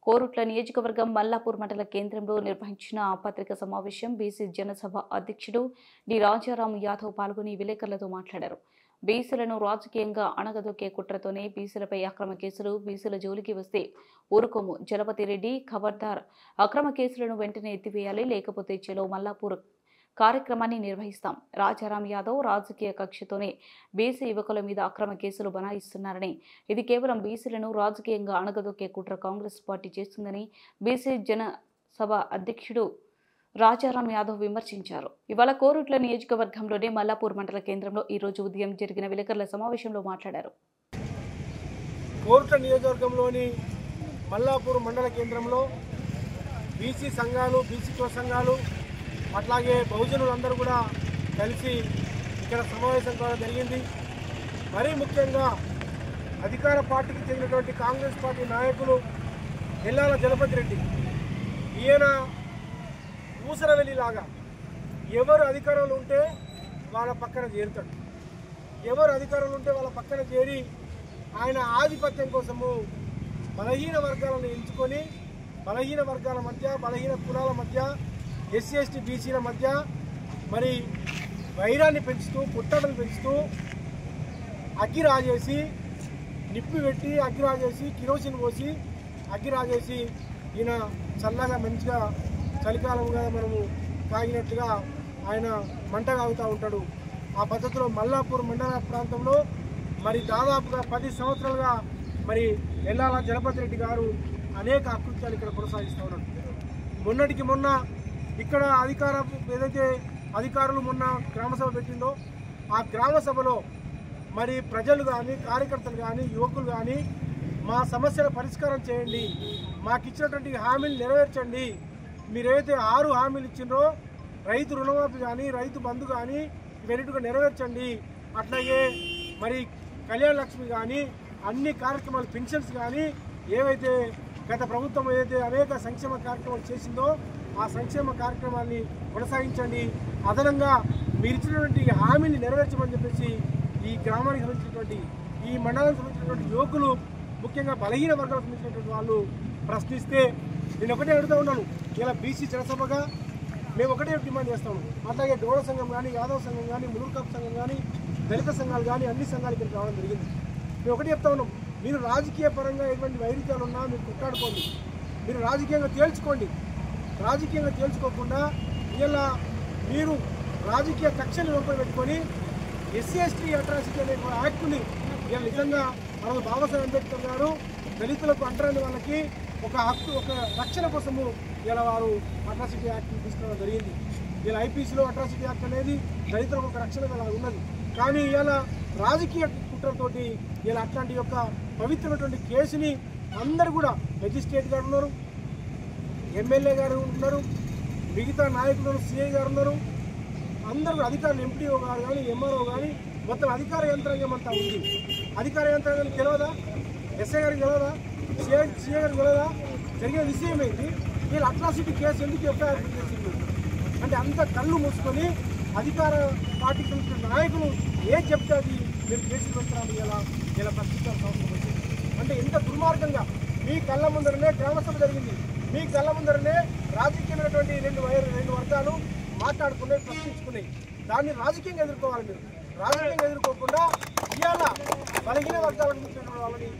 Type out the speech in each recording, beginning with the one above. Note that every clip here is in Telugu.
కోరుట్ల నియోజకవర్గం మల్లాపూర్ మండల కేంద్రంలో నిర్వహించిన పత్రికా సమావేశం బీసీ జనసభ అధ్యక్షుడు డి రాజారాం యాదవ్ పాల్గొని విలేకరులతో మాట్లాడారు. బీసీలను రాజకీయంగా అణగదొక్కే కుట్రతోనే బీసీలపై అక్రమ కేసులు, బీసీల జోలికి వస్తే ఊరుకోము, జలపతి రెడ్డి ఖబర్దార్, అక్రమ కేసులను వెంటనే ఎత్తివేయాలి, లేకపోతే చెలో మల్లాపూర్ కార్యక్రమాన్ని నిర్వహిస్తాం. రాజారాం యాదవ్ రాజకీయ కక్షతోనే బీసీ యువకుల మీద అక్రమ కేసులు బనాయిస్తున్నారని, ఇది కేవలం బీసీలను రాజకీయంగా అణగదొక్కే కుట్ర కాంగ్రెస్ పార్టీ చేస్తుందని బీసీ జనసభ అధ్యక్షుడు రాజారాం యాదవ్ విమర్శించారు. ఇవాళ కోరుట్ల నియోజకవర్గంలోని మల్లాపూర్ మండల కేంద్రంలో ఈ రోజు ఉదయం జరిగిన విలేకరుల సమావేశంలో మాట్లాడారు. కోరుట్ల నియోజకవర్గంలోని మల్లాపూర్ మండల కేంద్రంలో బీసీ సంఘాలు, బీసీ సంఘాలు అట్లాగే బహుజనులందరూ కూడా కలిసి ఇక్కడ సమావేశం కావడం జరిగింది. మరీ ముఖ్యంగా అధికార పార్టీకి చెందినటువంటి కాంగ్రెస్ పార్టీ నాయకులు ఎల్లాల జలపతి రెడ్డి, ఈయన ఊసరవెల్లిలాగా ఎవరు అధికారంలో ఉంటే వాళ్ళ పక్కన చేరుతాడు, ఎవరు అధికారంలో ఉంటే వాళ్ళ పక్కన చేరి ఆయన ఆధిపత్యం కోసము బలహీన వర్గాలను ఎంచుకొని బలహీన వర్గాల మధ్య, బలహీన కులాల మధ్య, ఎస్సీ ఎస్టీ బీసీల మధ్య మరి వైరాన్ని పెంచుతూ, కుట్టడలు పెంచుతూ అగ్గి రాజేసి, నిప్పి పెట్టి అగ్గి రాజేసి, కిరోసిన్ పోసి అగ్గి రాజేసి ఈయన చల్లగా మంచిగా చలికాలంగా మనము కాగినట్టుగా ఆయన మంట కాగుతూ ఉంటాడు. ఆ పద్ధతిలో మల్లాపూర్ మండల ప్రాంతంలో మరి దాదాపుగా 10 సంవత్సరాలుగా మరి ఎల్లాల జలపతి రెడ్డి గారు అనేక అకృత్యాలు ఇక్కడ కొనసాగిస్తూ ఉన్నారు. మొన్నటికి మొన్న ఇక్కడ ఏదైతే అధికారులు మొన్న గ్రామసభ పెట్టిందో ఆ గ్రామ సభలో మరి ప్రజలు కానీ, కార్యకర్తలు కానీ, యువకులు కానీ మా సమస్యల పరిష్కారం చేయండి, మాకు ఇచ్చినటువంటి హామీలు నెరవేర్చండి, మీరేదైతే 6 హామీలు ఇచ్చిండ్రో రైతు రుణమాఫీ కానీ, రైతు బంధు కానీ ఇవన్నిటిగా నెరవేర్చండి, అట్లాగే మరి కళ్యాణ లక్ష్మి కానీ అన్ని కార్యక్రమాలు, పెన్షన్స్ కానీ ఏవైతే గత ప్రభుత్వం ఏదైతే అనేక సంక్షేమ కార్యక్రమాలు చేసిందో ఆ సంక్షేమ కార్యక్రమాన్ని కొనసాగించండి, అదనంగా మీరు ఇచ్చినటువంటి హామీని నెరవేర్చమని చెప్పేసి ఈ గ్రామానికి సంబంధించినటువంటి, ఈ మండలానికి సంబంధించినటువంటి యువకులు, ముఖ్యంగా బలహీన వర్గాలకు సంబంధించినటువంటి వాళ్ళు ప్రశ్నిస్తే నేను ఒకటే అడుగుతూ ఉన్నాను. ఇలా బీసీ జనసభగా మేము ఒకటే డిమాండ్ చేస్తాము. అట్లాగే గౌడ సంఘం కానీ, యాదవ్ సంఘం కానీ, ములుకాపు సంఘం కానీ, దళిత సంఘాలు కానీ అన్ని సంఘాలు ఇక్కడికి రావడం జరిగింది. మేము ఒకటే చెప్తా ఉన్నాం, మీరు రాజకీయ పరంగా ఎటువంటి వైరుధ్యాలు ఉన్నా మీరు కొట్లాడుకోండి, మీరు రాజకీయంగా తేల్చుకోండి. రాజకీయంగా తేల్చుకోకుండా ఇలా మీరు రాజకీయ కక్షలు వెంపడి పెట్టుకొని ఎస్సీ ఎస్టీ అట్రాసిటీ అనే యాక్ట్ని ఇలా నిజంగా మనకు బాబాసాహెబ్ అంబేద్కర్ గారు దళితులకు అంటరాని వాళ్ళకి ఒక హక్కు, ఒక రక్షణ కోసము ఇలా వారు అట్రాసిటీ యాక్ట్ని తీసుకురావడం జరిగింది. ఇలా ఐపీసీలో అట్రాసిటీ యాక్ట్ అనేది దళితులకు ఒక రక్షణగా ఉన్నది. కానీ ఇలా రాజకీయ కుట్రతోటి ఇలా అట్లాంటి యొక్క పవిత్రమైనటువంటి కేసుని అందరూ కూడా మెజిస్ట్రేట్ గారు ఉన్నారు, ఎమ్మెల్యే గారు ఉన్నారు, మిగతా నాయకులు, సిఐ గారు ఉన్నారు, అందరూ అధికారులు, ఎంపీఓ గారు కానీ, ఎంఆర్ఓ కానీ మొత్తం అధికార యంత్రాంగం అంతా ఉంది. అధికార యంత్రాంగానికి తెలియదా? ఎస్ఐ గారికి తెలియదా? సిఐ గారికి తెలియదా? జరిగిన విషయం ఏంటి? వీళ్ళు అట్రాసిటీ కేసు ఎందుకు ఎఫ్ఐఆర్ చేసింది అంటే అంత కళ్ళు మూసుకొని అధికార పార్టీకి సంబంధించిన నాయకులు ఏం చెప్తే అది మీరు కేసులు పెడతారు ఇలా ప్రశ్నించాల్సిన అవసరం వచ్చింది. అంటే ఎంత దుర్మార్గంగా మీ కళ్ళ ముందరనే గ్రామసభ జరిగింది, మీ కళ్ళ ముందరనే రాజకీయమైనటువంటి రెండు వర్గాలు మాట్లాడుకున్నాయి, ప్రశ్నించుకున్నాయి. దాన్ని రాజకీయంగా ఎదుర్కోవాలి. మీరు రాజకీయంగా ఎదుర్కోకుండా ఇవాళ బలహీన వర్గాలను వాళ్ళని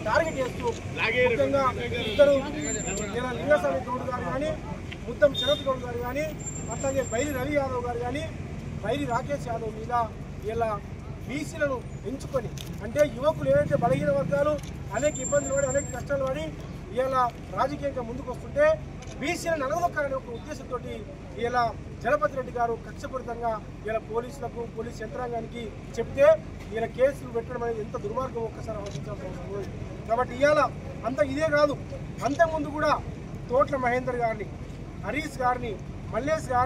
టార్గెట్ చేస్తూ ముఖ్యంగా ఇద్దరు లింగస్వామి గౌడ్ గారు కానీ, ముద్దం శరత్ గౌడ్ గారు కానీ, అట్లాగే బైరి రవి యాదవ్ గారు కానీ, బైరి రాకేష్ యాదవ్ మీద ఇలా బీసీలను ఎంచుకొని, అంటే యువకులు ఏవైతే బలహీన వర్గాలు అనేక ఇబ్బందులు పడి, అనేక కష్టాలు పడి ఇలా రాజకీయంగా ముందుకు వస్తుంటే బీసీలను అణగదొక్కాలనే ఒక ఉద్దేశంతో ఇలా జలపతి రెడ్డి గారు కక్షపూరితంగా ఇలా పోలీసులకు, పోలీస్ యంత్రాంగానికి చెప్తే ఇలా కేసులు పెట్టడం అనేది ఎంత దుర్మార్గం ఒక్కసారి ఆలోచించాల్సిన అవసరం ఉంది. కాబట్టి ఇవాళ అంత ఇదే కాదు, అంతకుముందు కూడా తోట్ల మహేందర్ గారిని, హరీష్ గారిని, మల్లేష్ గారిని